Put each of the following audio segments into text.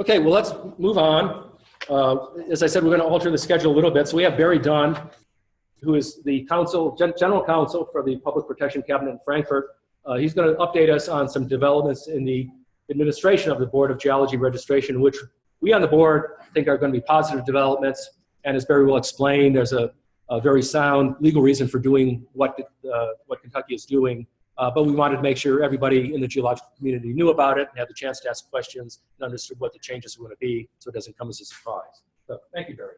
Okay, well, let's move on. As I said, we're going to alter the schedule a little bit. So we have Barry Dunn, who is the general counsel for the Public Protection Cabinet in Frankfurt. He's going to update us on some developments in the administration of the Board of Geology Registration, which we on the board think are going to be positive developments. And as Barry will explain, there's a very sound legal reason for doing what Kentucky is doing. But we wanted to make sure everybody in the geological community knew about it and had the chance to ask questions and understood what the changes were going to be, so it doesn't come as a surprise. So thank you, Barry.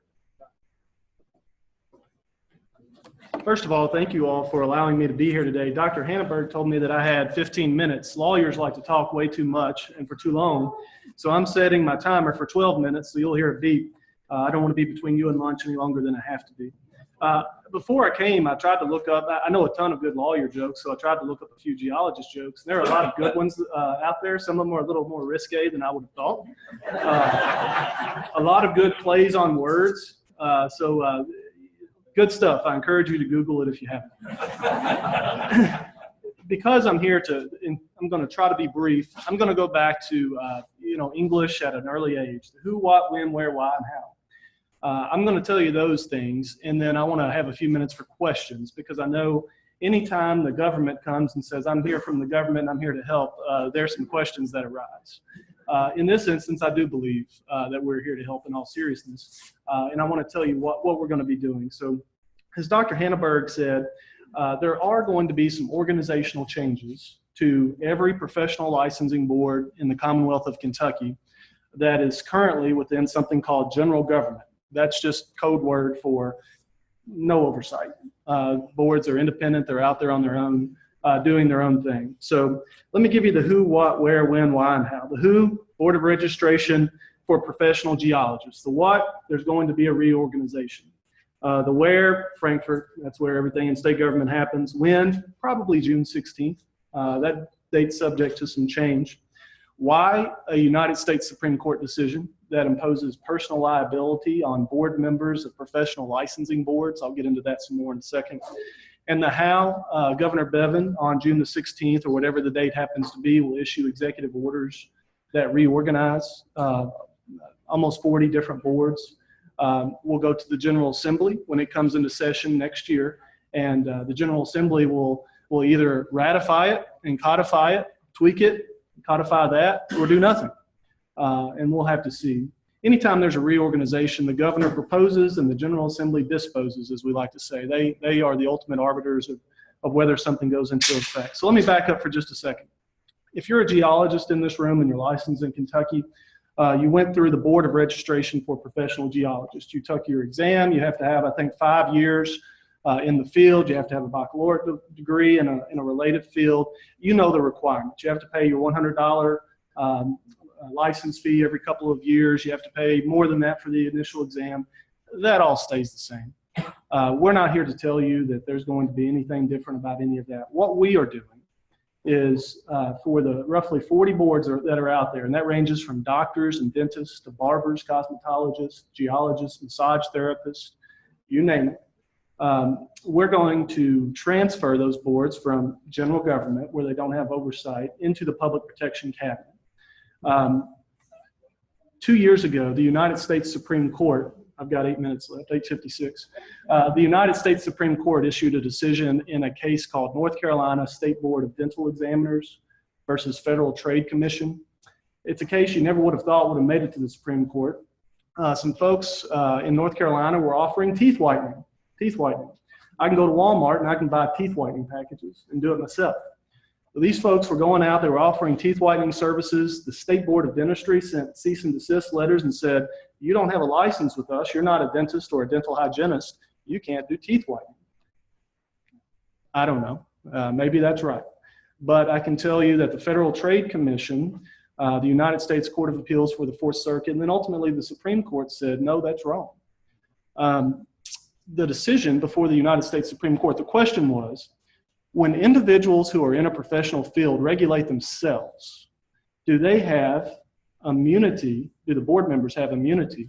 First of all, thank you all for allowing me to be here today. Dr. Hanneberg told me that I had 15 minutes. Lawyers like to talk way too much and for too long. So I'm setting my timer for 12 minutes, so you'll hear a beep. I don't want to be between you and lunch any longer than I have to be. Before I came, I tried to look up, I know a ton of good lawyer jokes, so I tried to look up a few geologist jokes. There are a lot of good ones out there. Some of them are a little more risque than I would have thought. A lot of good plays on words. Good stuff. I encourage you to Google it if you haven't. Because I'm here I'm going to try to be brief. I'm going to go back to, English at an early age. The who, what, when, where, why, and how. I'm going to tell you those things, and then I want to have a few minutes for questions, because I know anytime the government comes and says, I'm here from the government, I'm here to help, there's some questions that arise. In this instance, I do believe that we're here to help in all seriousness, and I want to tell you what we're going to be doing. So, as Dr. Hanneberg said, there are going to be some organizational changes to every professional licensing board in the Commonwealth of Kentucky that is currently within something called general government. That's just code word for no oversight. Boards are independent. They're out there on their own, doing their own thing. So let me give you the who, what, where, when, why, and how. The who, Board of Registration for Professional Geologists. The what, there's going to be a reorganization. The where, Frankfurt, that's where everything in state government happens. When, probably June 16th. That date's subject to some change. Why, a United States Supreme Court decision that imposes personal liability on board members of professional licensing boards. I'll get into that some more in a second. And the how, Governor Bevin on June the 16th, or whatever the date happens to be, will issue executive orders that reorganize almost 40 different boards. We'll go to the General Assembly when it comes into session next year, and the General Assembly will either ratify it and codify it, tweak it, codify that, or do nothing. And we'll have to see. Anytime there's a reorganization, the governor proposes and the General Assembly disposes, as we like to say. They are the ultimate arbiters of whether something goes into effect. So let me back up for just a second. If you're a geologist in this room and you're licensed in Kentucky, you went through the Board of Registration for Professional Geologists. You took your exam. You have to have, I think, 5 years in the field. You have to have a baccalaureate degree in a related field. You know the requirements. You have to pay your $100 license fee every couple of years. You have to pay more than that for the initial exam. That all stays the same. We're not here to tell you that there's going to be anything different about any of that. What we are doing is for the roughly 40 boards that are out there, and that ranges from doctors and dentists to barbers, cosmetologists, geologists, massage therapists, you name it. We're going to transfer those boards from general government, where they don't have oversight, into the Public Protection Cabinet. 2 years ago, the United States Supreme Court, I've got 8 minutes left, 8:56. The United States Supreme Court issued a decision in a case called North Carolina State Board of Dental Examiners versus Federal Trade Commission. It's a case you never would have thought would have made it to the Supreme Court. Some folks in North Carolina were offering teeth whitening. I can go to Walmart and I can buy teeth whitening packages and do it myself. But these folks were going out, they were offering teeth whitening services. The State Board of Dentistry sent cease and desist letters and said, you don't have a license with us, you're not a dentist or a dental hygienist, you can't do teeth whitening. I don't know, maybe that's right. But I can tell you that the Federal Trade Commission, the United States Court of Appeals for the Fourth Circuit, and then ultimately the Supreme Court said, no, that's wrong. The decision before the United States Supreme Court, the question was, when individuals who are in a professional field regulate themselves, do they have immunity, do the board members have immunity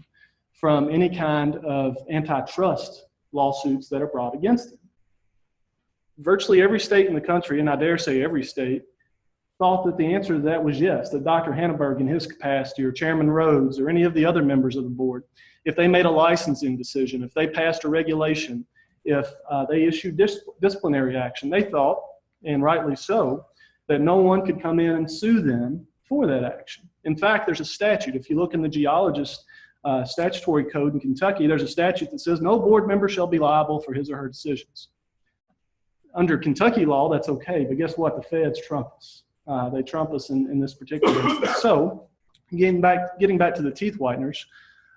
from any kind of antitrust lawsuits that are brought against them? Virtually every state in the country, and I dare say every state, thought that the answer to that was yes, that Dr. Hannenberg in his capacity, or Chairman Rhodes, or any of the other members of the board, if they made a licensing decision, if they passed a regulation, if they issued disciplinary action, they thought, and rightly so, that no one could come in and sue them for that action. In fact, there's a statute. If you look in the geologist statutory code in Kentucky, there's a statute that says no board member shall be liable for his or her decisions. Under Kentucky law, that's okay, but guess what? The feds trump us. They trump us in this particular instance. So, getting back to the teeth whiteners,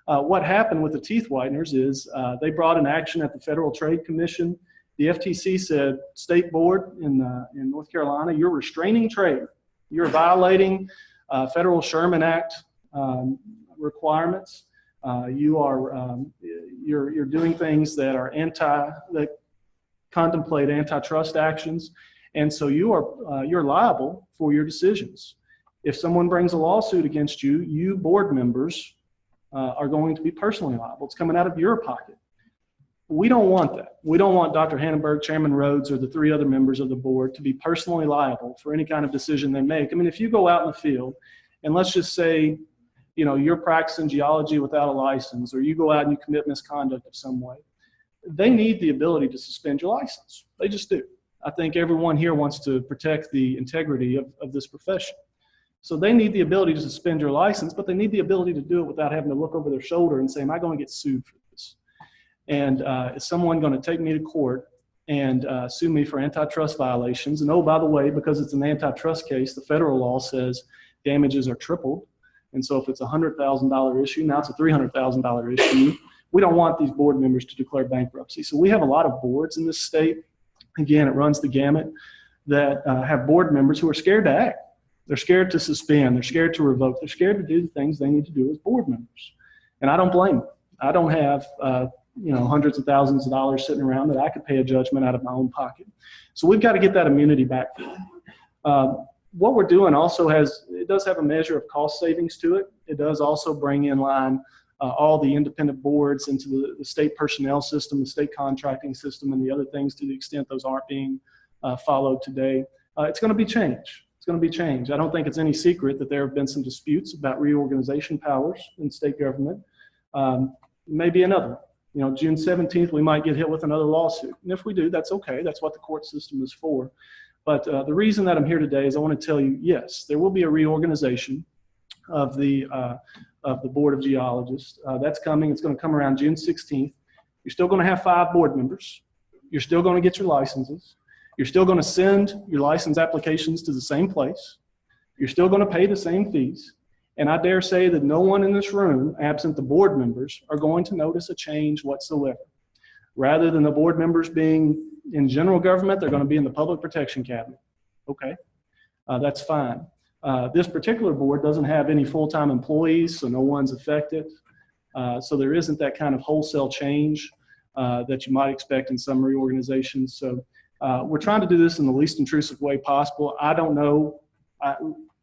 what happened with the teeth whiteners is they brought an action at the Federal Trade Commission. The FTC said, State Board in North Carolina, you're restraining trade. You're violating Federal Sherman Act requirements. You're doing things that are that contemplate antitrust actions, and so you're liable for your decisions. If someone brings a lawsuit against you, you board members are going to be personally liable. It's coming out of your pocket. We don't want that. We don't want Dr. Hannenberg, Chairman Rhodes, or the 3 other members of the board to be personally liable for any kind of decision they make. I mean, if you go out in the field, and let's just say, you're practicing geology without a license, or you go out and you commit misconduct of some way, they need the ability to suspend your license. They just do. I think everyone here wants to protect the integrity of this profession. So they need the ability to suspend your license, but they need the ability to do it without having to look over their shoulder and say, am I going to get sued for this? And is someone going to take me to court and sue me for antitrust violations? And oh, by the way, because it's an antitrust case, the federal law says damages are tripled. And so if it's a $100,000 issue, now it's a $300,000 issue. We don't want these board members to declare bankruptcy. So we have a lot of boards in this state. Again, it runs the gamut, that have board members who are scared to act. They're scared to suspend. They're scared to revoke. They're scared to do the things they need to do as board members. And I don't blame them. I don't have hundreds of thousands of dollars sitting around that I could pay a judgment out of my own pocket. So we've got to get that immunity back. What we're doing also does have a measure of cost savings to it. It does also bring in line all the independent boards into the state personnel system, the state contracting system, and the other things to the extent those aren't being followed today. It's going to be change. It's going to be change. I don't think it's any secret that there have been some disputes about reorganization powers in state government. Maybe another. June 17th, we might get hit with another lawsuit. And if we do, that's okay. That's what the court system is for. But the reason that I'm here today is I want to tell you, yes, there will be a reorganization of the Board of Geologists. That's coming. It's going to come around June 16th. You're still going to have 5 board members. You're still going to get your licenses. You're still going to send your license applications to the same place. You're still going to pay the same fees. And I dare say that no one in this room, absent the board members, are going to notice a change whatsoever. Rather than the board members being in general government, they're going to be in the Public Protection Cabinet. Okay, that's fine. This particular board doesn't have any full-time employees, so no one's affected. So there isn't that kind of wholesale change that you might expect in some reorganizations. So we're trying to do this in the least intrusive way possible. I don't know.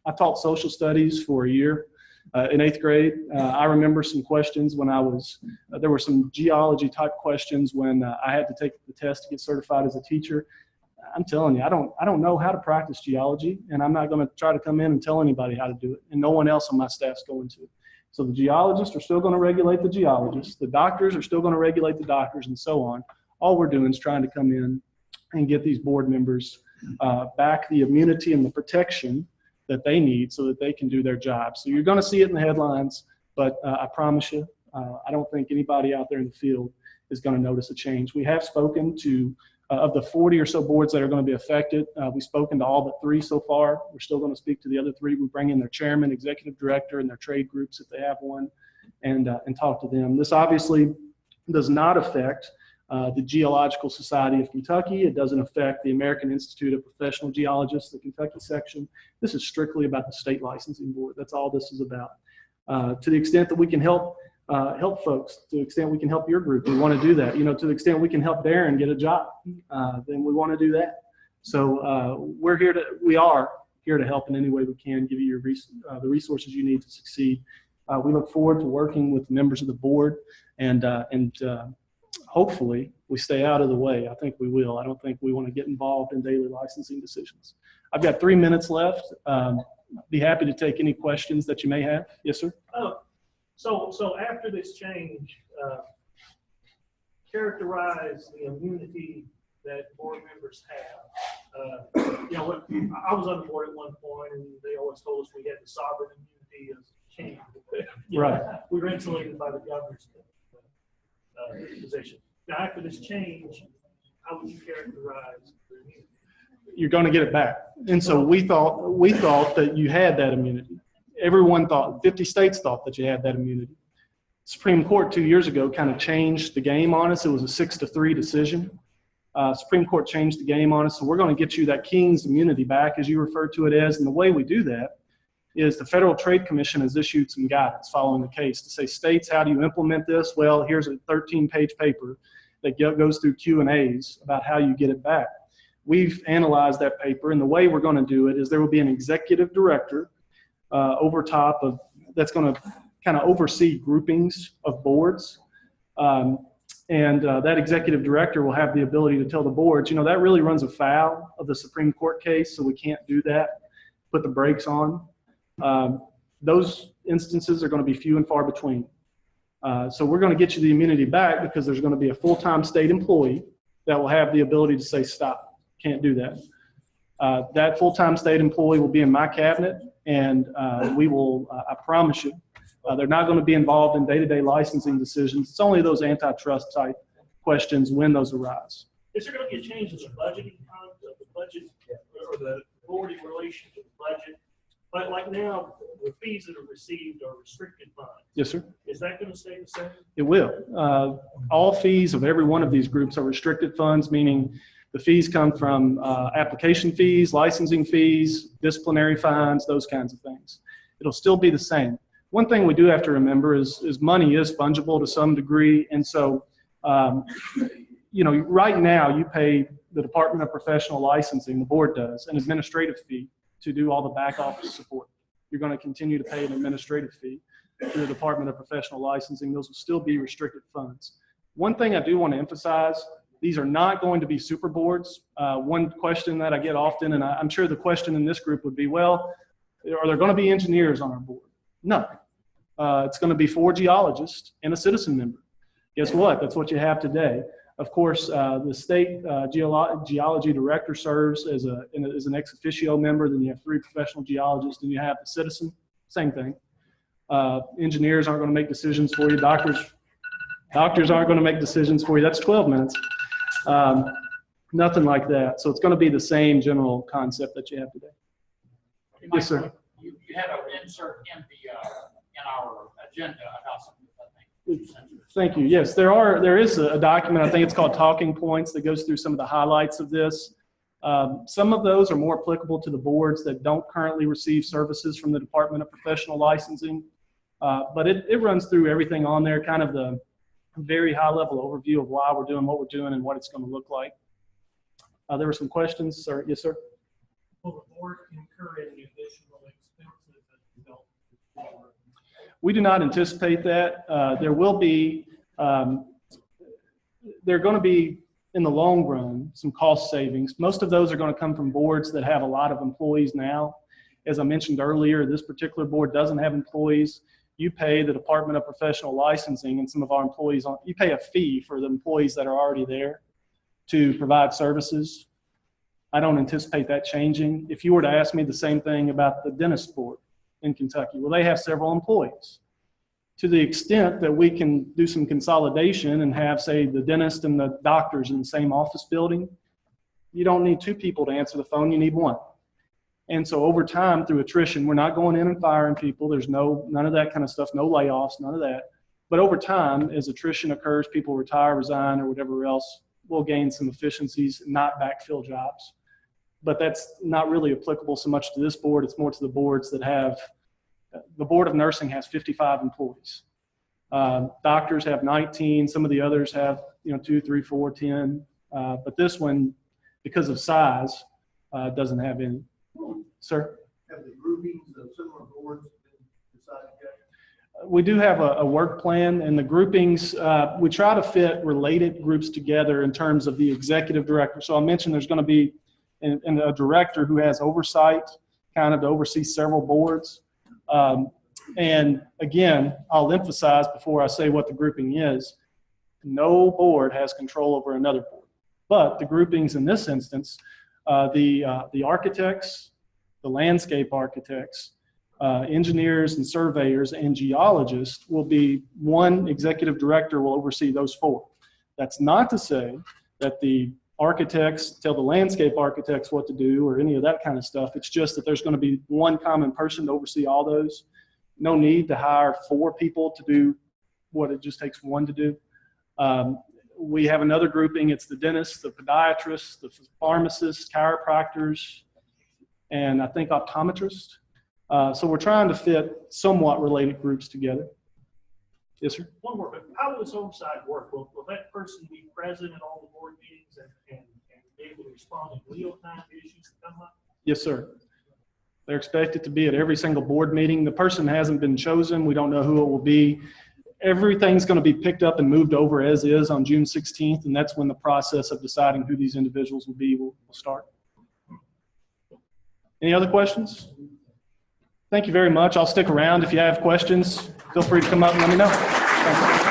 I taught social studies for a year in 8th grade. I remember some questions when there were some geology type questions when I had to take the test to get certified as a teacher. I'm telling you, I don't know how to practice geology, and I'm not going to try to come in and tell anybody how to do it, and no one else on my staff's going to. So the geologists are still going to regulate the geologists. The doctors are still going to regulate the doctors, and so on. All we're doing is trying to come in and get these board members back the immunity and the protection that they need so that they can do their job. So you're going to see it in the headlines, but I promise you, I don't think anybody out there in the field is going to notice a change. We have spoken to, of the 40 or so boards that are going to be affected, we've spoken to all but 3 so far. We're still going to speak to the other 3. We bring in their chairman, executive director, and their trade groups if they have one, and talk to them. This obviously does not affect the Geological Society of Kentucky. It doesn't affect the American Institute of Professional Geologists, the Kentucky section. This is strictly about the state licensing board. That's all this is about. To the extent that we can help folks, to the extent we can help your group, we want to do that. To the extent we can help Darren get a job, then we want to do that. So we are here to help in any way we can, give you the resources you need to succeed. We look forward to working with members of the board and hopefully we stay out of the way. I think we will. I don't think we want to get involved in daily licensing decisions. I've got 3 minutes left. Be happy to take any questions that you may have. Yes, sir. So after this change, characterize the immunity that board members have. You know, I was on the board at one point, and they always told us we had the sovereign immunity of king. Right. We were insulated by the governor's position. Now, after this change, how would you characterize the immunity? You're going to get it back. And so we thought that you had that immunity. Everyone thought, 50 states thought that you had that immunity. Supreme Court 2 years ago kind of changed the game on us. It was a 6-3 decision. Supreme Court changed the game on us, so we're going to get you that king's immunity back, as you refer to it as. And the way we do that is the Federal Trade Commission has issued some guidance following the case to say, states, how do you implement this? Well, here's a 13-page paper that goes through Q&As about how you get it back. We've analyzed that paper, and the way we're going to do it is there will be an executive director over top of that's going to kind of oversee groupings of boards. That executive director will have the ability to tell the boards, you know, that really runs afoul of the Supreme Court case, so we can't do that, put the brakes on. Those instances are going to be few and far between. So we're going to get you the immunity back because there's going to be a full-time state employee that will have the ability to say, stop, can't do that. That full-time state employee will be in my cabinet, and we will, I promise you, they're not going to be involved in day-to-day licensing decisions. It's only those antitrust type questions when those arise. Is there going to be a change in the budgeting of the budget or the board in relation to the budget? But like now, the fees that are received are restricted funds. Yes, sir. Is that going to stay the same? It will. All fees of every one of these groups are restricted funds, meaning the fees come from application fees, licensing fees, disciplinary fines, those kinds of things. It'll still be the same. One thing we do have to remember is money is fungible to some degree. And so, you know, right now you pay the Department of Professional Licensing, the board does, an administrative fee to do all the back office support. You're going to continue to pay an administrative fee to the Department of Professional Licensing. Those will still be restricted funds. One thing I do want to emphasize, these are not going to be super boards. One question that I get often, and I'm sure the question in this group would be, well, are there going to be engineers on our board? No. It's going to be 4 geologists and a citizen member. Guess what? That's what you have today. Of course, the state geology director serves as an ex officio member. Then you have 3 professional geologists, and you have the citizen. Same thing. Engineers aren't going to make decisions for you. Doctors aren't going to make decisions for you. That's 12 minutes. Nothing like that. So it's going to be the same general concept that you have today. Yes, sir. You had an insert in our agenda about something, I think. Thank you. Yes, there is a document, I think it's called Talking Points, that goes through some of the highlights of this. Some of those are more applicable to the boards that don't currently receive services from the Department of Professional Licensing. But it runs through everything on there, kind of the very high-level overview of why we're doing what we're doing and what it's going to look like. There were some questions, sir. Yes, sir. Will the board incur any additional expenses as a result of this? We do not anticipate that. There will be, there are going to be, in the long run, some cost savings. Most of those are going to come from boards that have a lot of employees now. As I mentioned earlier, this particular board doesn't have employees. You pay the Department of Professional Licensing and some of our employees, you pay a fee for the employees that are already there to provide services. I don't anticipate that changing. If you were to ask me the same thing about the dentist board in Kentucky, well, they have several employees. To the extent that we can do some consolidation and have, say, the dentist and the doctors in the same office building, you don't need 2 people to answer the phone, you need 1. And so over time, through attrition, we're not going in and firing people. There's none of that kind of stuff, no layoffs, none of that. But over time, as attrition occurs, people retire, resign, or whatever else, we'll gain some efficiencies, not backfill jobs. But that's not really applicable so much to this board. It's more to the boards that have, the Board of Nursing has 55 employees. Doctors have 19. Some of the others have, 2, 3, 4, 10. But this one, because of size, doesn't have any. Sir? Have the groupings of similar boards been decided yet? We do have a work plan, and the groupings, we try to fit related groups together in terms of the executive director. So I mentioned there's going to be and a director who has oversight, kind of to oversee several boards. And again, I'll emphasize before I say what the grouping is, no board has control over another board. But the groupings in this instance, the architects, the landscape architects, engineers and surveyors and geologists will be one executive director will oversee those four. That's not to say that the architects tell the landscape architects what to do or any of that kind of stuff. It's just that there's going to be one common person to oversee all those. No need to hire 4 people to do what it just takes one to do. We have another grouping. It's the dentists, the podiatrists, the pharmacists, chiropractors, and I think optometrists. So we're trying to fit somewhat related groups together. Yes, sir? One more, but how will this oversight work? Will that person be present at all the board meetings and be able to respond in real time to issues that come up? Yes, sir. They're expected to be at every single board meeting. The person hasn't been chosen. We don't know who it will be. Everything's going to be picked up and moved over as is on June 16th, and that's when the process of deciding who these individuals will be will start. Any other questions? Thank you very much. I'll stick around. If you have questions, feel free to come up and let me know. Thank you.